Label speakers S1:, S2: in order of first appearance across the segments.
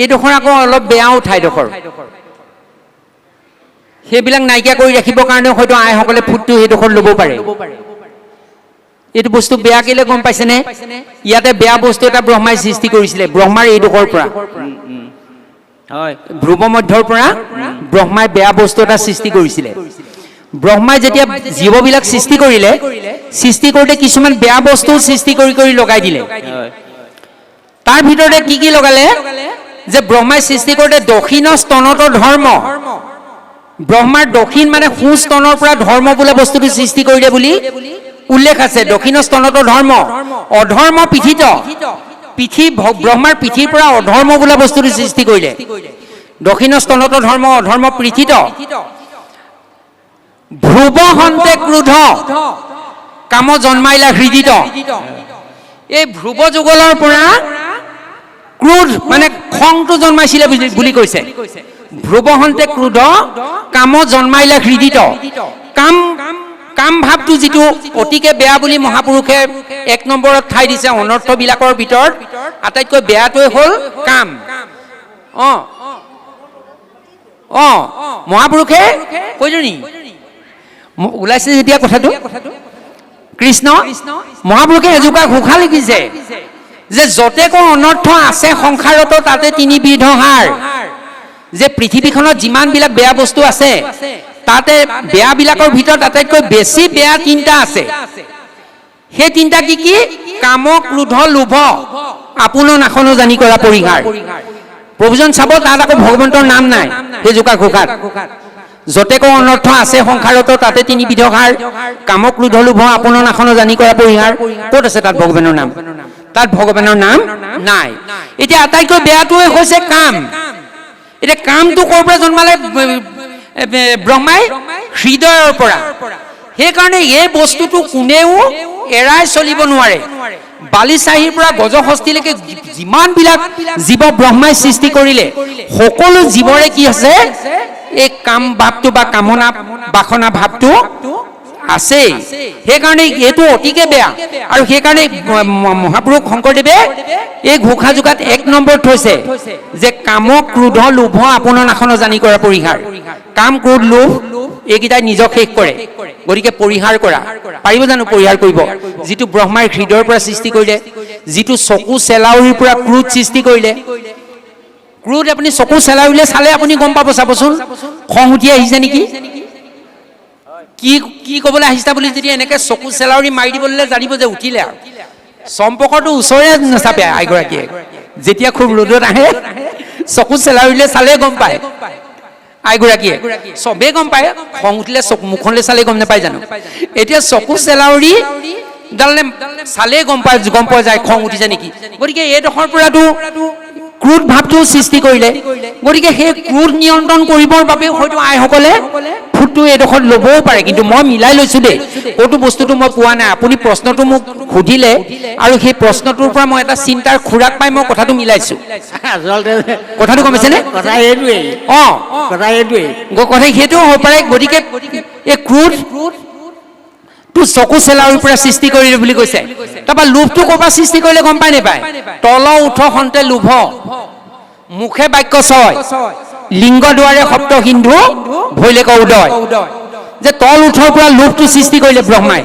S1: এইডোখৰ আকৌ অলপ বেয়াও ঠাইডোখৰ সেইবিলাক নাইকিয়া কৰি ৰাখিবৰ কাৰণে হয়তো আইসকলে ফুটটো সেইডোখৰ ল'ব পাৰে এইটো বস্তু বেয়া কেলে গম পাইছেনে ইয়াতে বেয়া বস্তু এটা ব্ৰহ্মাই সৃষ্টি কৰিছিলে ব্ৰহ্মাৰ এইডোখৰ পৰা হয় ধ্ৰুৱ মধ্যৰ পৰা ব্ৰহ্মাই বেয়া বস্তু এটা সৃষ্টি কৰিছিলে ব্ৰহ্মাই যেতিয়া জীৱবিলাক সৃষ্টি কৰিলে সৃষ্টি কৰোঁতে কিছুমান বেয়া বস্তু সৃষ্টি কৰি লগাই দিলে তাৰ ভিতৰতে কি লগালে যে ব্ৰহ্মাই সৃষ্টি কৰোঁতে দক্ষিণ স্তনত ধৰ্ম ব্ৰহ্মাৰ দক্ষিণ মানে সু স্তনৰ পৰা ধৰ্ম বোলা বস্তুটো সৃষ্টি কৰিলে বুলি উল্লেখ আছে দক্ষিণ স্তনত ধৰ্ম অধৰ্ম পিঠিত ব্ৰহ্মাৰ পিঠিৰ পৰা অধৰ্ম বোলা বস্তুটো সৃষ্টি কৰিলে দক্ষিণ স্তনত ধৰ্ম অধৰ্ম পৃথিত ধ্ৰুৱ হন্তে ক্ৰোধ কাম জন্মাইলা হৃদিত এই ধ্ৰুৱ যুগলৰ পৰা ক্ৰোধ মানে খংটো জন্মাইছিলে বুলি কৈছে ধ্ৰুৱ হন্তে ক্ৰোধ কাম জন্মাইলা হৃদিত কাম ভাৱটো যিটো অতিকে বেয়া বুলি মহাপুৰুষে 1 নম্বৰত ঠাই দিছে অনৰ্থবিলাকৰ ভিতৰত আটাইতকৈ বেয়াটোৱে হ'ল কাম মহাপুৰুষে কৈজনী ওলাইছে যেতিয়া কথাটো কৃষ্ণ মহাপুৰুষে এজোপা ঘোষা লিখিছে যে যতেকো অনৰ্থ আছে সংসাৰত তাতে 3 বিধ হাৰ যে পৃথিৱীখনত যিমানবিলাক বেয়া বস্তু আছে তাতে বেয়াবিলাকৰ ভিতৰত আটাইতকৈ বেছি বেয়া 3টা আছে সেই 3টা কি কাম ক্ৰোধ লোভ আপোন নাখনো জানি কৰা পৰিহাৰ প্ৰয়োজন চাব তাত আকৌ ভগৱন্তৰ নাম নাই সেই জোকা ঘোষাত যতেকো অনৰ্থ আছে সংসাৰত তাতে 3 বিধ হাৰ কাম ক্ৰোধ লোভ আপোন নাখনো জানি কৰা পৰিহাৰ ক'ত আছে তাত ভগৱানৰ নাম তাত ভগৱানৰ নাম নাই এতিয়া আটাইতকৈ বেয়াটোৱে হৈছে কাম এতিয়া কামটো ক'ৰ পৰা জন্মালে ব্ৰহ্মাই হৃদয়ৰ পৰা সেইকাৰণে এই বস্তুটো কোনেও এৰাই চলিব নোৱাৰে বালিচাহীৰ পৰা গজহস্তিলৈকে যিমানবিলাক জীৱ ব্ৰহ্মাই সৃষ্টি কৰিলে সকলো জীৱৰে কি আছে এই কাম ভাৱটো বা কামনা বাসনা ভাৱটো আছে সেইকাৰণে এইটো অতিকে বেয়া আৰু সেইকাৰণে মহাপুৰুষ শংকৰদেৱে এই ঘোষা যোগাত 1 নম্বৰ থৈছে যে কাম ক্ৰোধ লোভ আপোন নাখনো জানি কৰা পৰিহাৰ কাম ক্ৰোধ লোভ এইকেইটাই নিজক শেষ কৰে গতিকে পৰিহাৰ কৰা পাৰিব জানো পৰিহাৰ কৰিব যিটো ব্ৰহ্মাৰ হৃদয়ৰ পৰা সৃষ্টি কৰিলে যিটো চকু চেলাউৰিৰ পৰা ক্ৰোধ সৃষ্টি কৰিলে ক্ৰোধ আপুনি চকু চেলাউৰিলে চালে আপুনি গম পাব চাবচোন খং উঠি আহিছে নেকি কি ক'বলৈ আহিছা বুলি যদি এনেকে চকু চেলাউৰি মাৰি দিবলৈ জানিব যে উঠিলে আৰু সম্পৰ্কটো ওচৰে নাচাপে আইগৰাকীয়ে যেতিয়া খুব ৰ'দত আহে চকু চেলাউৰিলে চালে গম পায় আইগৰাকীয়ে চবেই গম পায় খং উঠিলে চকু মুখলৈ চালে গম নাপায় জানো এতিয়া চকু চেলাউৰি ডালে চালে গম পোৱা যায় খং উঠিছে নেকি গতিকে এইডোখৰ পৰাটো ক্ৰোধ ভাৱটো সৃষ্টি কৰিলে গতিকে সেই ক্ৰোধ নিয়ন্ত্ৰণ কৰিবৰ বাবে হয়তো আইসকলে ফুটটো এইডোখৰত ল'বও পাৰে কিন্তু মই মিলাই লৈছোঁ দেই ক'তো বস্তুটো মই পোৱা নাই আপুনি প্ৰশ্নটো মোক সুধিলে আৰু সেই প্ৰশ্নটোৰ পৰা মই এটা চিন্তাৰ খোৰাক পাই মই কথাটো মিলাইছোঁ কথাটো গম পাইছেনে কথা সেইটো হ'ব পাৰে গতিকে এই ক্ৰোধ চকু চেলাউৰিৰ পৰা সৃষ্টি কৰিলে বুলি কৈছে তাৰপৰা লোভটো ক'ৰ পৰা সৃষ্টি কৰিলে গম পাই নাপায় তল উঠ হন্তে লোভ মুখে বাক্য ছয় লিংগ দুৱাৰে সপ্ত সিন্ধু ভৈলেক উদয় যে তল উঠৰ পৰা লোভটো সৃষ্টি কৰিলে ব্ৰহ্মাই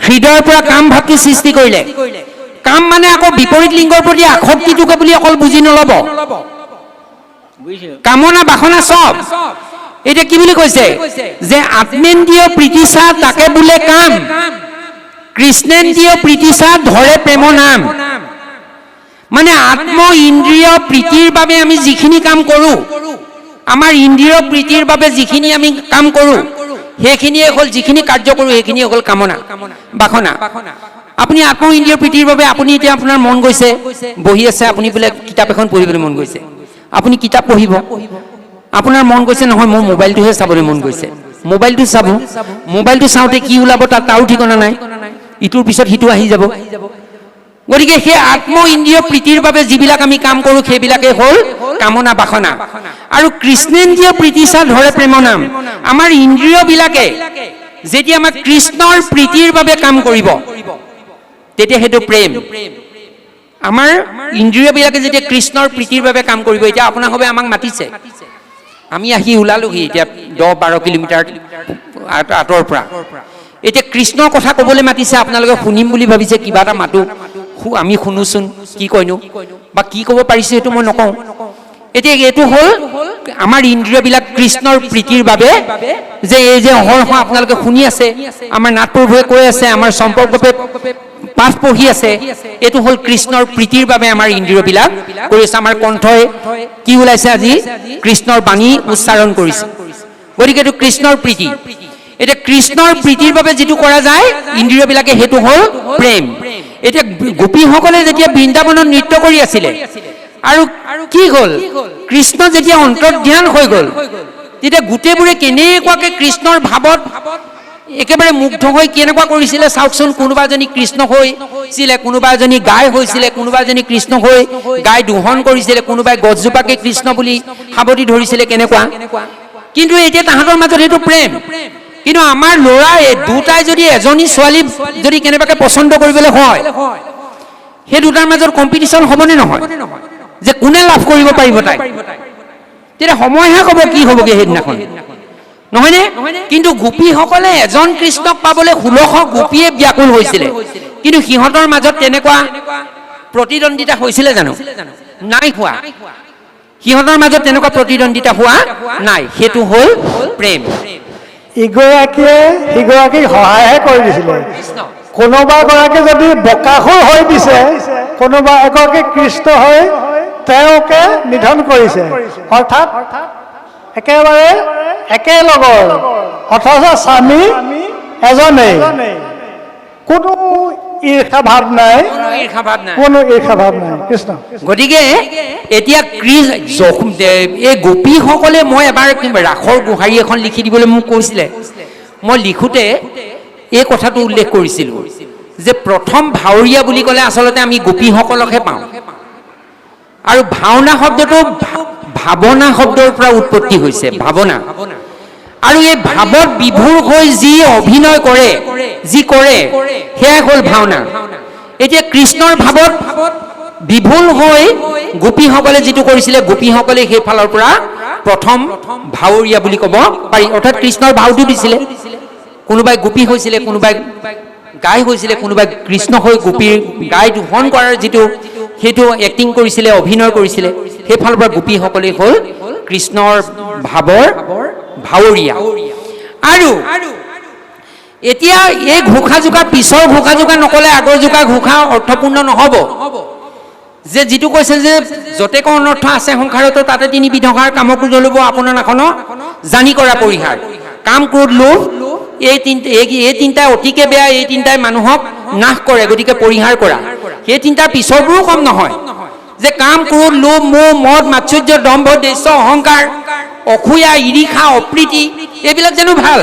S1: হৃদয়ৰ পৰা কাম ভাৱটো সৃষ্টি কৰিলে কাম মানে আকৌ বিপৰীত লিংগৰ প্ৰতি আসক্তিটোকে বুলি অকল বুজি নল'ব কামনা বাসনা চব এটা কি বুলি কৈছে যে আত্মেন্দ্ৰিয় প্ৰীতিচা তাকে বোলে কাম কৃষ্ণেন্দ্ৰিয় প্ৰীতিচা ধৰে প্ৰেম নাম মানে আত্ম ইন্দ্ৰিয় প্ৰীতিৰ বাবে আমি যিখিনি কাম কৰোঁ আমাৰ ইন্দ্ৰিয় প্ৰীতিৰ বাবে যিখিনি আমি কাম কৰোঁ সেইখিনিয়ে হ'ল যিখিনি কাৰ্য কৰোঁ সেইখিনিয়ে হ'ল কামনা বাসনা আপুনি আত্ম ইন্দ্ৰিয় প্ৰীতিৰ বাবে আপুনি এতিয়া আপোনাৰ মন গৈছে বহি আছে আপুনি বোলে কিতাপ এখন পঢ়িবলৈ মন গৈছে আপুনি কিতাপ পঢ়িব আপোনাৰ মন গৈছে নহয় মোৰ মোবাইলটোহে চাবলৈ মন গৈছে মোবাইলটো চাব মোবাইলটো চাওঁতে কি ওলাব তাৰো ঠিকনা নাই ইটোৰ পিছত সিটো আহি যাব গতিকে সেই আত্ম ইন্দ্ৰিয় প্ৰীতিৰ বাবে যিবিলাক আমি কাম কৰোঁ সেইবিলাকে হ'ল কামনা বাসনা আৰু কৃষ্ণেন্দ্ৰিয় প্ৰীতিচা ধৰে প্ৰেম নাম আমাৰ ইন্দ্ৰিয়বিলাকে যেতিয়া আমাক কৃষ্ণৰ প্ৰীতিৰ বাবে কাম কৰিব তেতিয়া সেইটো প্ৰেম আমাৰ ইন্দ্ৰিয়বিলাকে যেতিয়া কৃষ্ণৰ প্ৰীতিৰ বাবে কাম কৰিব, এতিয়া আপোনালোকে আমাক মাতিছে, আমি আহি ওলালোহি এতিয়া 10-12 কিলোমিটাৰ আঁতৰ পৰা, এতিয়া কৃষ্ণৰ কথা ক'বলৈ মাতিছে, আপোনালোকে শুনিম বুলি ভাবিছে, কিবা এটা মাতো, আমি শুনোচোন কি কয়নো বা কি ক'ব পাৰিছে সেইটো মই নকওঁ। এতিয়া এইটো হ'ল আমাৰ ইন্দ্ৰিয়বিলাক কৃষ্ণৰ প্ৰীতিৰ বাবে, যে এই যে অহৰহ আপোনালোকে শুনি আছে, আমাৰ নাথ প্ৰভুৱে কৈ আছে, আমাৰ সম্পৰ্কভাৱে পাঠ পঢ়ি আছে, এইটো হ'ল কৃষ্ণৰ প্ৰীতিৰ বাবে আমাৰ ইন্দ্ৰিয়বিলাক কৰি আছে। আমাৰ কণ্ঠই কি ওলাইছে আজি? কৃষ্ণৰ বাণী উচ্চাৰণ কৰিছে, গতিকে এইটো কৃষ্ণৰ প্ৰীতি। এতিয়া কৃষ্ণৰ প্ৰীতিৰ বাবে যিটো কৰা যায় ইন্দ্ৰিয়বিলাকে, সেইটো হ'ল প্ৰেম। এতিয়া গোপীসকলে যেতিয়া বৃন্দাবনত নৃত্য কৰি আছিলে আৰু কি হ'ল, কৃষ্ণ যেতিয়া অন্তৰ্ধান হৈ গ'ল, তেতিয়া গোটেইবোৰে কেনেকুৱাকে কৃষ্ণৰ ভাৱত একেবাৰে মুগ্ধ হৈ কেনেকুৱা কৰিছিলে চাওকচোন। কোনোবা এজনী কৃষ্ণ হৈছিলে, কোনোবা এজনী গাই হৈছিলে, কোনোবা এজনী কৃষ্ণ হৈ গাই দোহন কৰিছিলে, কোনোবাই গছজোপাকে কৃষ্ণ বুলি সাৱটি ধৰিছিলে, কেনেকুৱা। কিন্তু এতিয়া তাহাঁতৰ মাজত সেইটো প্ৰেম। কিন্তু আমাৰ ল'ৰাই দুটাই যদি এজনী ছোৱালী যদি কেনেবাকে পচন্দ কৰিবলৈ হয়, সেই দুটাৰ মাজত কম্পিটিশ্যন হ'বনে নহয়, যে কোনে লাভ কৰিব পাৰিব তাই? তেতিয়া সময়হে ক'ব কি হ'বগে সেইদিনাখন, নহয়নে? কিন্তু গোপীসকলে এজন কৃষ্ণক পাবলৈ 1600 গোপীয়ে ব্যাকুল হৈছিলে, কিন্তু সিহঁতৰ মাজত তেনেকুৱা প্ৰতিদ্বন্দ্বিতা হৈছিলে জানো? নাই হোৱা। সিহঁতৰ মাজত তেনেকুৱা প্ৰতিদ্বন্দ্বিতা হোৱা নাই, সেইটো হ'ল প্ৰেম।
S2: ইগৰাকীয়ে সিগৰাকীক সহায়হে কৰি দিছিলে। কোনোবা গৰাকী যদি বকাসুৰ হৈ দিছে, কোনোবা এগৰাকী কৃষ্ণ হৈ তেওঁকে নিধন কৰিছে, অৰ্থাৎ একেবাৰে একেলগৰ, অথচ স্বামী এজনেই, কোনো ঈৰ্ষা ভাৱ নাই, কোনো ঈৰ্ষা ভাৱ নাই। কৃষ্ণ।
S1: গতিকে এতিয়া এই গোপীসকলে, মই এবাৰ ৰাসৰ গোহাৰি এখন লিখি দিবলৈ মোক কৈছিলে, মই লিখোঁতে এই কথাটো উল্লেখ কৰিছিলোঁ যে প্ৰথম ভাৱৰীয়া বুলি ক'লে আচলতে আমি গোপীসকলকহে পাওঁ, আৰু ভাওনা শব্দটো ভাৱনা শব্দৰ পৰা উৎপত্তি হৈছে, ভাৱনা। আৰু এই ভাৱত বিভোৰ হৈ যি অভিনয় কৰে, যি কৰে, সেয়াই হ'ল ভাওনা। এতিয়া কৃষ্ণৰ ভাৱত বিভোল হৈ গোপীসকলে যিটো কৰিছিলে, গোপীসকলে সেইফালৰ পৰা প্ৰথম ভাৱৰীয়া বুলি ক'ব পাৰি, অৰ্থাৎ কৃষ্ণৰ ভাওটো দিছিলে। কোনোবাই গোপী হৈছিলে, কোনোবাই গাই হৈছিলে, কোনোবাই কৃষ্ণ হৈ গোপীৰ গাই দোহন কৰাৰ যিটো সেইটো এক্টিং কৰিছিলে, অভিনয় কৰিছিলে, সেইফালৰ পৰা গোপীসকলে হ'ল কৃষ্ণৰ ভাৱৰ ভাৱৰীয়া। আৰু এতিয়া এই ঘোষা জোকা, পিছৰ ঘোষা জোকা নকলে আগৰ জোকা ঘোষা অৰ্থপূৰ্ণ নহ'ব। যে যিটো কৈছে যে য'তে ক অনৰ্থ আছে সংসাৰতো তাতে 3 বিধৰ কামক্ৰোধ লোভ আপোনাৰ নাখন জানি কৰা পৰিহাৰ। কাম, ক্ৰোধ, লোভ, এই তিনিটাই অতিকে বেয়া, এই তিনিটাই মানুহক নাশ কৰে, গতিকে পৰিহাৰ কৰা। সেই তিনিটাৰ পিছৰবোৰো কম নহয়, যে কাম, ক্ৰোধ, লোভ, মোহ, মদ, মাৎসৰ্য, দম্ভ, দ্বেষ, অহংকাৰ, অসূয়া, ঈৰ্ষা, অপ্ৰীতি, এইবিলাক জানো ভাল?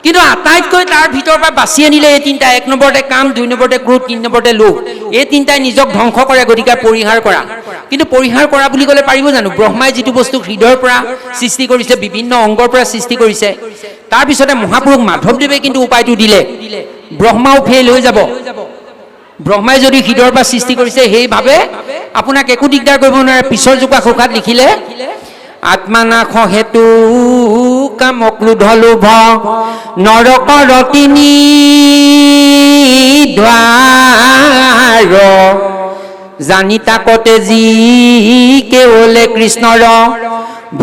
S1: কিন্তু আটাইতকৈ তাৰ ভিতৰৰ পৰা বাছি আনিলে এই তিনিটা। 1 নম্বৰতে কাম, 2 নম্বৰতে ক্ৰোধ, 3 নম্বৰতে লোভ। এই তিনিটাই নিজক ধ্বংস কৰে, গতিকে পৰিহাৰ কৰা। কিন্তু পৰিহাৰ কৰা বুলি ক'লে পাৰিব জানো? ব্ৰহ্মাই যিটো বস্তু হৃদয়ৰ পৰা সৃষ্টি কৰিছে, বিভিন্ন অংগৰ পৰা সৃষ্টি কৰিছে, তাৰপিছতে মহাপুৰুষ মাধৱদেৱে কিন্তু উপায়টো দিলে, ব্ৰহ্মাও ফেইল হৈ যাব। ব্ৰহ্মাই যদি হৃদয়ৰ পৰা সৃষ্টি কৰিছে, সেইভাৱে আপোনাক একো দিগদাৰ কৰিব নোৱাৰে। পিছৰ জোকা ঘোষাত লিখিলে, আত্মানাশ হেতু কাম, ক্ৰোধ, লোভ, নৰকৰ 3 দ্বাৰ, জানি তাকতে যি কেৱলে কৃষ্ণৰ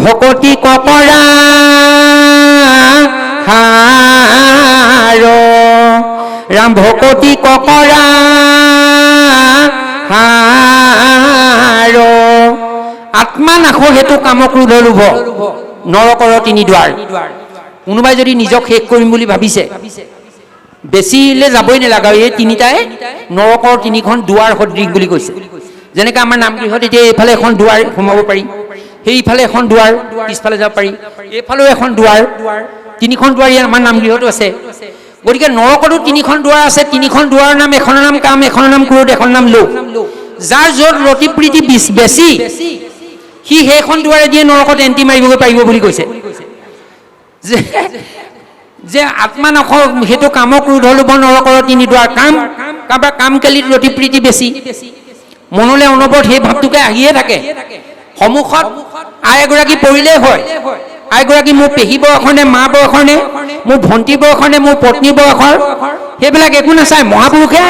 S1: ভকতি ককৰা হাৰ, ৰাম ভকতি ককৰা হাৰ। আত্মা নাশ হেতু কাম, ক্ৰোধ, লোভ, নৰকৰ 3 দ্বাৰ। কোনোবাই যদি নিজক শেষ কৰিম বুলি ভাবিছে, বেছিলৈ যাবই নালাগে, এই তিনিটাই নৰকৰ 3খন দুৱাৰ সদৃশ বুলি কৈছে। যেনেকৈ আমাৰ নামগৃহত এতিয়া এইফালে এখন দুৱাৰ সোমাব পাৰি, সেইফালে এখন দুৱাৰ, পিছফালে যাব পাৰি, এইফালেও এখন দুৱাৰ, 3খন দুৱাৰ আমাৰ নামগৃহতো আছে। গতিকে নৰকতো 3খন দুৱাৰ আছে। 3খন দুৱাৰৰ নাম, এখনৰ নাম কাম, এখনৰ নাম ক্ৰোধ, এখনৰ নাম লোভ। যাৰ য'ত ৰতি প্ৰীতি বেছি, সি সেইখন দুৱাৰে দিয়ে নৰকত এণ্টি মাৰিবগৈ পাৰিব বুলি কৈছে। যে আত্মা নাশ সেইটো কাম, ক্ৰোধ, লোভ, নৰকৰ 3 দ্বাৰ। কাম, কাৰোবাৰ কাম কালিত ৰতি প্ৰীতি বেছি, মনলৈ অনবৰত সেই ভাৱটোকে আহিয়ে থাকে। সন্মুখত আই এগৰাকী পৰিলেই হয়, আইগৰাকী মোৰ পেহী বয়সৰ নে মা বয়সৰ নে মোৰ ভণ্টি বয়সৰ নে মোৰ পত্নী বয়সৰ, সেইবিলাক একো নাচায়। মহাপুৰুষে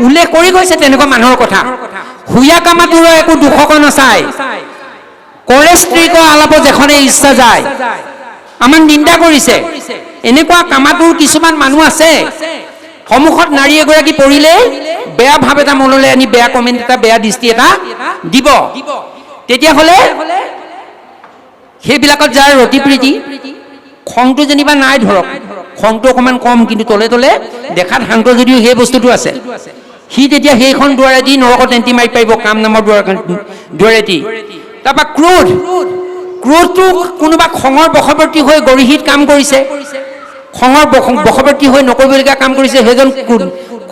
S1: উল্লেখ কৰি গৈছে তেনেকুৱা মানুহৰ কথা। শুয়া কামাতুৰৰ একো দুখক নাচায়, কৰে স্ত্ৰীক আলাপ যেখনে ইচ্ছা যায়। আমাক নিন্দা কৰিছে। এনেকুৱা কামাতুৰ কিছুমান মানুহ আছে, সন্মুখত নাৰী এগৰাকী পৰিলেই বেয়া ভাৱ এটা মনলৈ আনি বেয়া কমেণ্ট এটা, বেয়া দৃষ্টি এটা দিব। তেতিয়াহ'লে সেইবিলাকত যাৰ ৰতি প্ৰীতি, খংটো যেনিবা নাই ধৰক, খংটো অকণমান কম, কিন্তু তলে তলে দেখাত শান্ত যদিও সেই বস্তুটো আছে, সি তেতিয়া সেইখন দুৱাৰেদি নৰকত এণ্টি মাৰি পাৰিব, কাম নামৰ দুৱাৰেদি। তাৰপৰা ক্ৰোধ, ক্ৰোধটো কোনোবা খঙৰ বশৱৰ্তী হৈ গৰিহীত কাম কৰিছে, খঙৰ বশৱৰ্তী হৈ নকৰিবলগীয়া কাম কৰিছে, সেইজন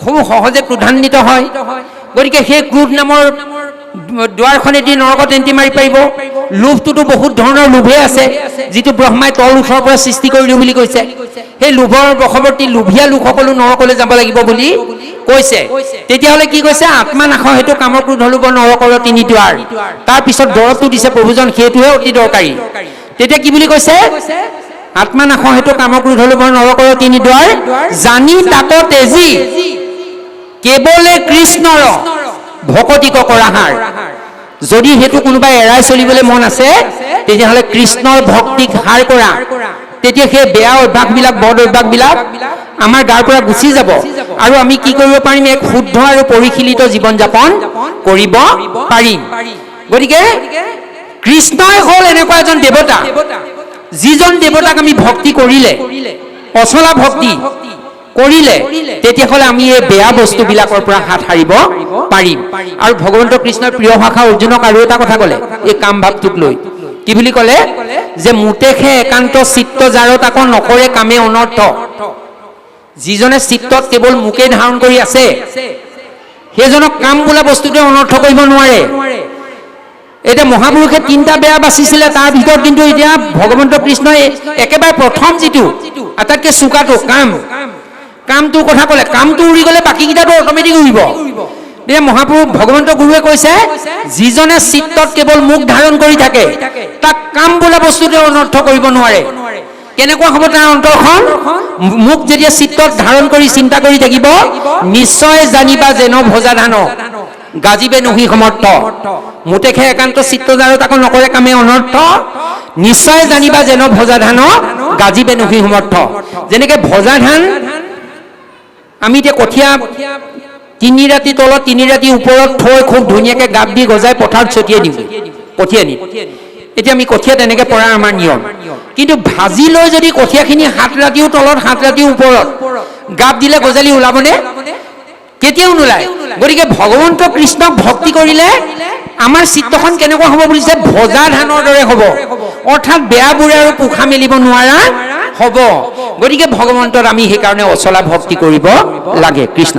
S1: খুব সহজে ক্ৰোধান্বিত হয়। গতিকে সেই ক্ৰোধ নামৰ দুৱাৰখনেদি নৰকত এণ্টি মাৰি পাৰিব। লোভটোতো বহুত ধৰণৰ লোভে আছে, যিটো ব্ৰহ্মাই তল ওচৰৰ পৰা সৃষ্টি কৰিলো বুলি কৈছে। সেই লোভৰ বশৱৰ্তী লোভীয়া লোকসকলো নৰকলৈ যাব লাগিব বুলি কৈছে। তেতিয়াহ'লে কি কৈছে? আত্মা নাশ সেইটো কামৰ ক্ৰোধ লোভ নৰকৰ তিনি দুৱাৰ। তাৰপিছত দৰৱটো দিছে প্ৰভুজন, সেইটোহে অতি দৰকাৰী। তেতিয়া কি বুলি কৈছে? আত্মা নাশ সেইটো কামৰ ক্ৰোধ লোভ নৰকৰ তিনি দুৱাৰ, জানি তাক তেজি কেৱলে কৃষ্ণৰ ভকতিক কৰাহাৰ। যদি সেইটো কোনোবাই এৰাই চলিবলৈ মন আছে, তেতিয়াহ'লে কৃষ্ণৰ ভক্তিক হাৰ কৰা। তেতিয়া সেই বেয়া অভ্যাসবিলাক, বদ অভ্যাসবিলাক আমাৰ গাৰ পৰা গুচি যাব, আৰু আমি কি কৰিব পাৰিম? এক শুদ্ধ আৰু পৰিশীলিত জীৱন যাপন কৰিব পাৰিম। গতিকে কৃষ্ণই হ'ল এনেকুৱা এজন দেৱতা, যিজন দেৱতাক আমি ভক্তি কৰিলে, অচলা ভক্তি কৰিলে, তেতিয়াহ'লে আমি এই বেয়া বস্তুবিলাকৰ পৰা হাত সাৰিব পাৰিম। আৰু ভগৱন্ত কৃষ্ণৰ প্ৰিয় ভাষা অৰ্জুনক আৰু এটা কথা ক'লে এই কাম ভাৱটোক লৈ। কি বুলি ক'লে? যে মুতেখে একান্ত চিত্ত যাৰ তাকো নকৰে কামে অনৰ্থ। যিজনে চিত্তত কেৱল মুকেই ধাৰণ কৰি আছে, সেইজনক কাম বোলা বস্তুটোৱে অনৰ্থ কৰিব নোৱাৰে। এতিয়া মহাপুৰুষে তিনিটা বেয়া বাচিছিলে, তাৰ ভিতৰত কিন্তু এতিয়া ভগৱন্ত কৃষ্ণই একেবাৰে প্ৰথম যিটো আটাইতকৈ চোকাটো কাম, কামটোৰ কথা ক'লে। কামটো উৰি গ'লে বাকীকেইটাটো অট'মেটিক উৰিব। এতিয়া মহাপুৰুষ ভগৱন্ত গুৰুৱে কৈছে, যিজনে চিত্তত কেৱল মুখ ধাৰণ কৰি থাকে, তাক কাম বোলা বস্তুটোৱে অনৰ্থ কৰিব নোৱাৰে। কেনেকুৱা হ'ব তাৰ অন্তৰখন? মুখ যেতিয়া চিত্তত ধাৰণ কৰি চিন্তা কৰি থাকিব, নিশ্চয় জানিবা যেন ভজা ধান গাজিবে নহি সমৰ্থ। মুতেখে একান্ত চিত্ত যাৰ তাকো নকৰে কামে অনৰ্থ, নিশ্চয় জানিবা যেন ভজা ধান গাজিবে নহি সমৰ্থ। যেনেকে ভজা ধান, আমি এতিয়া কঠীয়া 3 ৰাতি তলত 3 ৰাতি ওপৰত থৈ খুব ধুনীয়াকৈ গাপ দি গজাই পথাৰত ছটিয়াই দিওঁ কঠীয়া নি। এতিয়া আমি কঠীয়া তেনেকৈ পৰাৰ আমাৰ নিয়ম। কিন্তু ভাজি লৈ যদি কঠীয়াখিনি 7 ৰাতিও তলত 7 ৰাতিও ওপৰত গাপ দিলে গজালি ওলাবনে? কেতিয়াও নোলায়। গতিকে ভগৱন্ত কৃষ্ণক ভক্তি কৰিলে আমাৰ চিত্তখন কেনেকুৱা হ'ব বুলিছে? ভজা ধানৰ দৰে হ'ব, অৰ্থাৎ বেয়াবোৰে আৰু পোখা মেলিব নোৱাৰা হ'ব। গতিকে ভগৱন্তত আমি সেইকাৰণে অচলা ভক্তি কৰিব লাগে। কৃষ্ণ।